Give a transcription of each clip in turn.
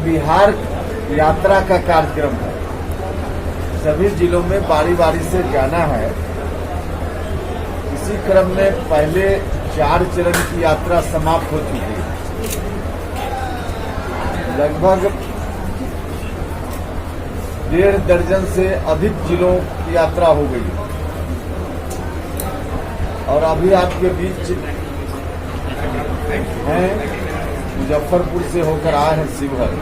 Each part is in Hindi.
बिहार यात्रा का कार्यक्रम है। सभी जिलों में बारी बारी से जाना है। इसी क्रम में पहले 4 चरण की यात्रा समाप्त हो चुकी है। लगभग 1.5 दर्जन से अधिक जिलों की यात्रा हो गई है और अभी आपके बीच हैं मुजफ्फरपुर से होकर आए हैं शिवहर,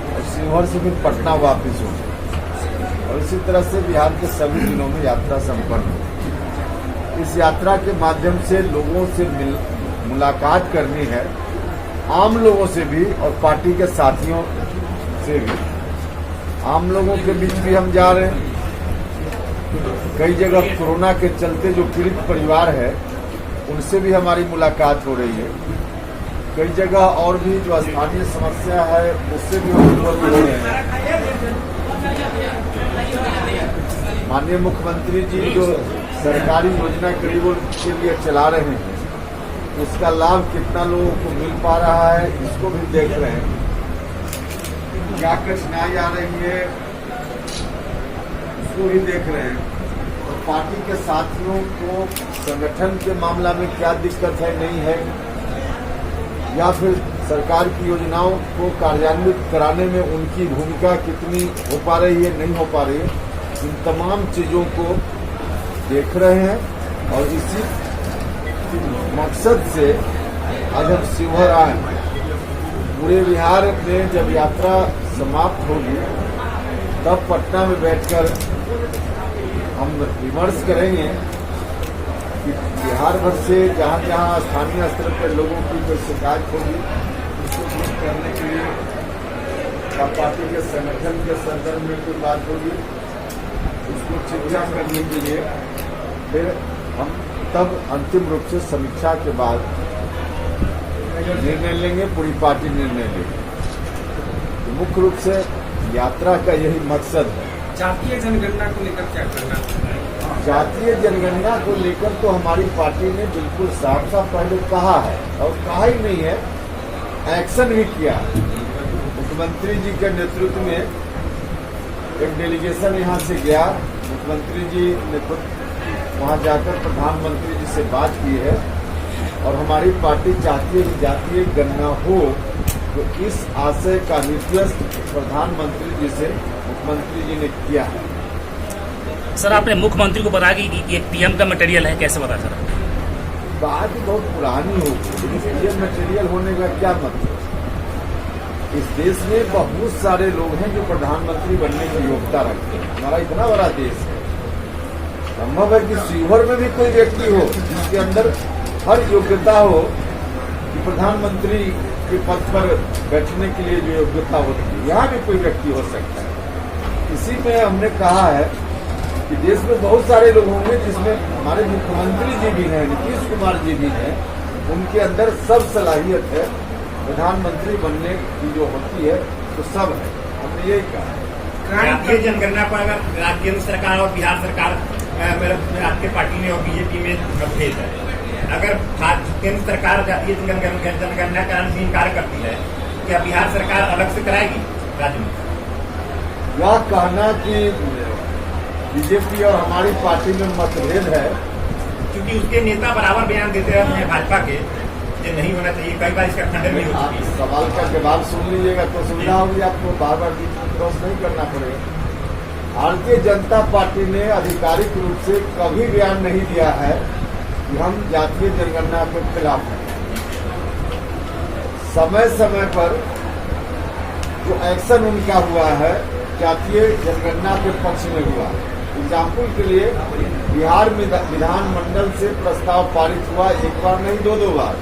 और शिवहर से फिर पटना वापस हो, और इसी तरह से बिहार के सभी जिलों में यात्रा संपन्न हो। इस यात्रा के माध्यम से लोगों से मुलाकात करनी है, आम लोगों से भी और पार्टी के साथियों से भी। आम लोगों के बीच भी हम जा रहे हैं। कई जगह कोरोना के चलते जो पीड़ित परिवार है उनसे भी हमारी मुलाकात हो रही है। कई जगह और भी जो स्थानीय समस्या है उससे भी हम रूबरू हो रहे हैं। माननीय मुख्यमंत्री जी जो सरकारी योजना गरीबों के लिए चला रहे हैं, उसका लाभ कितना लोगों को मिल पा रहा है इसको भी देख रहे हैं। क्या कठिनाई आ रही है उसको भी देख रहे हैं, और पार्टी के साथियों को संगठन के मामला में क्या दिक्कत है नहीं है, या फिर सरकार की योजनाओं को कार्यान्वित कराने में उनकी भूमिका कितनी हो पा रही है नहीं हो पा रही है, इन तमाम चीजों को देख रहे हैं। और इसी मकसद से आज हम शिवहर आए। पूरे बिहार में जब यात्रा समाप्त होगी तब पटना में बैठकर हम विमर्श करेंगे कि बिहार भर से जहाँ जहाँ स्थानीय स्तर पर लोगों की कोई शिकायत होगी उसको दूर करने के लिए, या पार्टी के संगठन के संदर्भ में कोई बात होगी उसको चर्चा करने के लिए फिर हम तब अंतिम रूप से समीक्षा के बाद निर्णय लेंगे, पूरी पार्टी निर्णय लेगी। तो मुख्य रूप से यात्रा का यही मकसद है। जातीय जनगणना को लेकर क्या करना है? जातीय जनगणना को लेकर तो हमारी पार्टी ने बिल्कुल साफ साफ पहले कहा है, और कहा ही नहीं है, एक्शन भी किया। मुख्यमंत्री जी के नेतृत्व में एक डेलीगेशन यहाँ से गया। मुख्यमंत्री जी ने खुद वहाँ जाकर प्रधानमंत्री जी से बात की है, और हमारी पार्टी चाहती है कि जातीय गणना हो। तो इस आशय का निर्देश प्रधानमंत्री जी से मुख्यमंत्री जी ने किया है। सर, आपने मुख्यमंत्री को बताया कि ये पीएम का मटेरियल है, कैसे बताया सर? बात बहुत पुरानी हो गई, लेकिन पीएम मटेरियल होने का क्या मतलब? इस देश में बहुत सारे लोग हैं जो प्रधानमंत्री बनने की योग्यता रखते हैं। हमारा इतना बड़ा देश है, संभव है कि शिवहर में भी कोई व्यक्ति हो जिसके अंदर हर योग्यता हो कि प्रधानमंत्री के पद पर बैठने के लिए जो योग्यता होती है, यहाँ भी कोई व्यक्ति हो सकता है। इसी में हमने कहा है कि देश में बहुत सारे लोग होंगे जिसमें हमारे मुख्यमंत्री जी भी हैं, नीतीश कुमार जी भी हैं, उनके अंदर सब सलाहियत है। प्रधानमंत्री बनने की जो होती है तो सब है। हमने यही कहा। जातीय जनगणना पर अगर राज्य सरकार और बिहार सरकार आपके पार्टी में और बीजेपी में मतभेद है, अगर केंद्र सरकार जातीय जनगणना कराने से इनकार करती है, क्या बिहार सरकार अलग से कराएगी राज्य में? यह कहना कि बीजेपी और हमारी पार्टी में मतभेद है, क्योंकि उसके नेता बराबर बयान देते रहते हैं भाजपा के, ये नहीं होना चाहिए। कई बार इसका खंडन भी हो चुकी है। सवाल का जवाब सुन लीजिएगा तो सुविधा होगी, आपको बार बार बीच में क्रॉस नहीं करना पड़ेगा। भारतीय जनता पार्टी ने आधिकारिक रूप से कभी बयान नहीं दिया है कि हम जातीय जनगणना के खिलाफ हैं। समय समय पर जो एक्शन उनका हुआ है जातीय जनगणना के पक्ष में हुआ। एग्जाम्पल के लिए बिहार में विधानमंडल से प्रस्ताव पारित हुआ, एक बार नहीं 2 बार,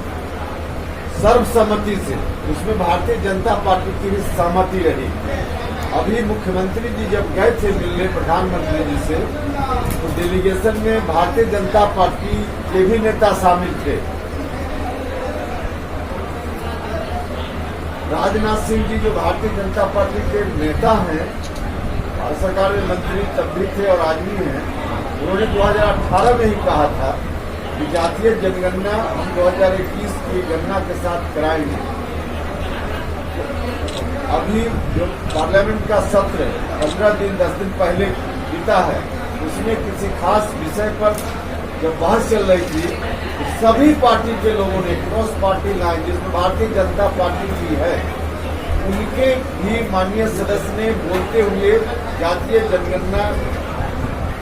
सर्वसम्मति से। उसमें भारतीय जनता पार्टी की भी सहमति रही। अभी मुख्यमंत्री जी जब गए थे मिलने प्रधानमंत्री जी से, तो डेलीगेशन में भारतीय जनता पार्टी के भी नेता शामिल थे। राजनाथ सिंह जी जो भारतीय जनता पार्टी के नेता हैं, भारत सरकार में मंत्री तब भी थे और आज भी हैं, उन्होंने 2018 में ही कहा था कि जातीय जनगणना हम 2021 की गणना के साथ कराएंगे। अभी जो पार्लियामेंट का सत्र 15 दिन 10 दिन पहले बीता है, उसमें किसी खास विषय पर जब बहस चल रही थी, तो सभी पार्टी के लोगों ने क्रॉस पार्टी लाइन, जिसमें भारतीय जनता पार्टी भी है, उनके भी माननीय सदस्य ने बोलते हुए जातीय जनगणना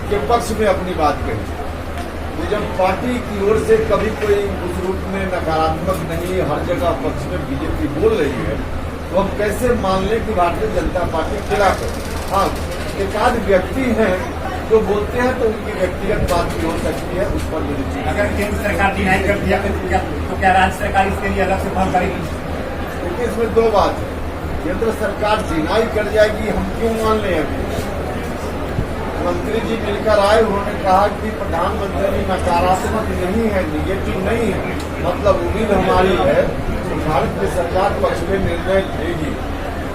के पक्ष में अपनी बात कही। तो जब पार्टी की ओर से कभी कोई उस रूप में नकारात्मक नहीं, हर जगह पक्ष में बीजेपी बोल रही है, तो हम कैसे मान लें कि भारतीय जनता पार्टी खिलाफ है। हाँ, एक आध व्यक्ति हैं जो बोलते हैं तो उनकी व्यक्तिगत बात भी हो सकती है, उस पर मेरी चीज। अगर केंद्र सरकार डिनाई कर दिया तो क्या राज्य सरकार इसके लिए अलग से पहल करेगी? क्योंकि इसमें दो बात है, केंद्र सरकार डिनाई कर जाएगी, हम क्यों मान लें? अभी मंत्री जी मिलकर आए, उन्होंने कहा कि प्रधानमंत्री नकारात्मक नहीं है, निगेटिव नहीं है, मतलब उम्मीद हमारी है कि भारत की सरकार पक्ष में निर्णय लेगी।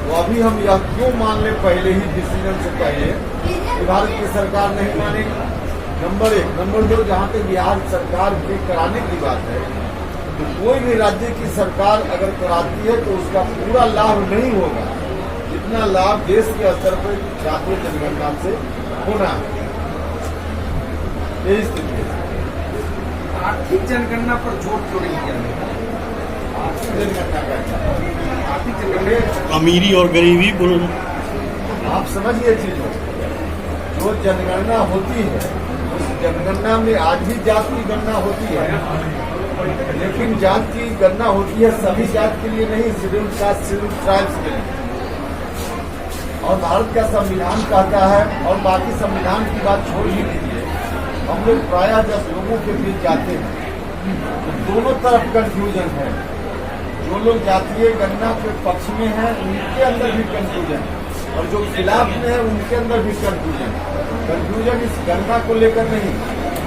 तो अभी हम यह क्यों मान लें पहले ही डिसीजन से पहले कि भारत की सरकार नहीं मानेगी? नंबर 1। नंबर 2, जहाँ तक बिहार सरकार के कराने की बात है, तो कोई भी राज्य की सरकार अगर कराती है तो उसका पूरा लाभ नहीं होगा जितना लाभ देश के स्तर पर जातीय जनगणना से होना है। यही स्थिति है। आर्थिक जनगणना पर जोर क्यों नहीं दिया गया? आर्थिक जनगणना का आर्थिक जनगणना अमीरी और गरीबी बोलो। आप समझिए चीजों, जो जनगणना होती है उस जनगणना में आज भी जात की गणना होती है, लेकिन जात की गणना होती है सभी जात के लिए नहीं, शेड्यूल कास्ट शेड्यूल ट्राइब्स के लिए। और भारत का संविधान कहता है, और बाकी संविधान की बात छोड़ ही दीजिए, हम लोग प्रायः जब लोगों के बीच जाते हैं तो दोनों तरफ कंफ्यूजन है। जो लोग जातीय गणना के पक्ष में हैं उनके अंदर भी कंफ्यूजन है, और जो खिलाफ में है उनके अंदर भी कंफ्यूजन है। कंफ्यूजन इस गणना को लेकर नहीं,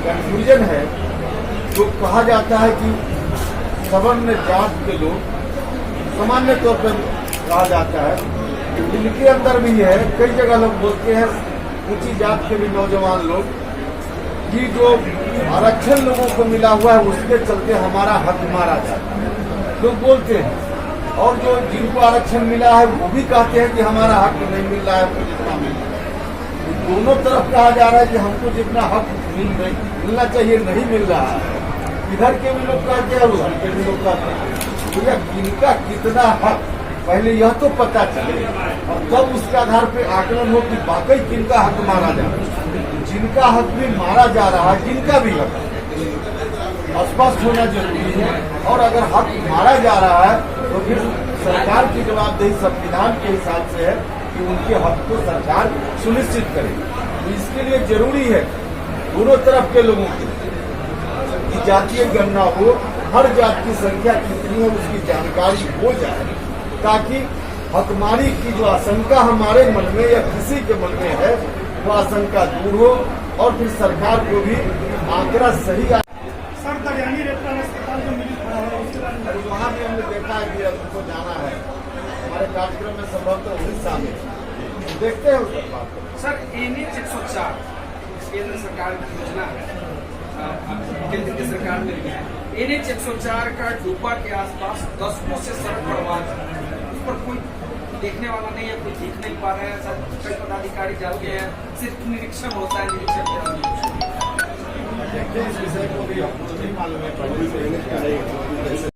कंफ्यूजन है जो कहा जाता है कि सवर्ण जात के लोग, सामान्य तौर पर कहा जाता है, इनके अंदर भी है। कई जगह लोग बोलते हैं, ऊंची जात के भी नौजवान लोग, कि जो आरक्षण लोगों को मिला हुआ है उसके चलते हमारा हक मारा जाता है, लोग बोलते हैं। और जो जिनको आरक्षण मिला है वो भी कहते हैं कि हमारा हक नहीं मिल रहा है, हमको जितना मिल रहा है। दोनों तरफ कहा जा रहा है कि हमको जितना हक मिलना चाहिए नहीं मिल रहा है। इधर के भी लोग कहते हैं, उधर के भी लोग कहते हैं। तो यह किनका कितना हक, पहले यह तो पता चले और तब उसके आधार पर आकलन हो कि वाकई किनका हक मारा जा रहा है। जिनका हक भी मारा जा रहा है, जिनका भी हक स्पष्ट होना जरूरी है। और अगर हक मारा जा रहा है तो फिर सरकार की जवाबदेही संविधान के हिसाब से है कि उनके हक को सरकार सुनिश्चित करे। तो इसके लिए जरूरी है दोनों तरफ के लोगों के कि जातीय गणना हो, हर जात की संख्या कितनी है उसकी जानकारी हो जाए, ताकि हकमारी की जो आशंका हमारे मन में या किसी के मन में है वो आशंका दूर हो, और फिर सरकार को भी आंकड़ा सही। सर, दरियानी रेफरल अस्पताल जो मिली खड़ा है उसके बारे में वहाँ भी हमने देखा है कि अब उनको जाना है, हमारे कार्यक्रम में संभवतः उड़ीसा में, देखते हैं उस पर बात करें। सर, NH 104 केंद्र सरकार की योजना है, केंद्र की सरकार ने लिया है। NH 104 का डोपा के आसपास दशकों से सड़क बर्बाद है, उस पर कोई देखने वाला नहीं है, कोई देख नहीं पा रहे हैं। सर, कई पदाधिकारी जाते हैं, सिर्फ निरीक्षण होता है, निरीक्षण। देखते हैं इस विषय को भी हमको नहीं मालूम है।